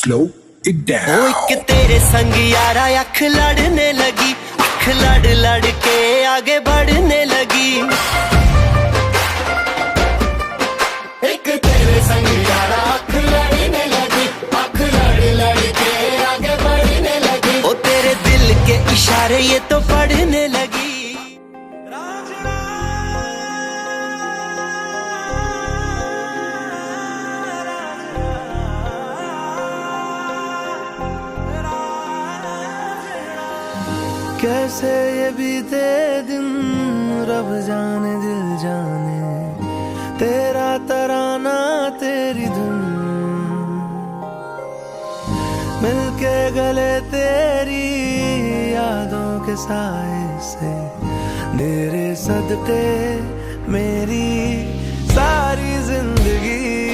slow it down। ओ एक तेरे संग यारा अख लड़ने लगी, अख लड़ लड़ के आगे बढ़ने लगी। एक तेरे संग यारा अख लड़ने लगी, अख लड़ लड़ के आगे बढ़ने लगी। ओ तेरे दिल के इशारे ये तो पढ़ने लगी। कैसे ये बीते दिन रब जाने दिल जाने, तेरा तराना तेरी धुन मिलके गले तेरी यादों के साए से, तेरे सदके मेरी सारी जिंदगी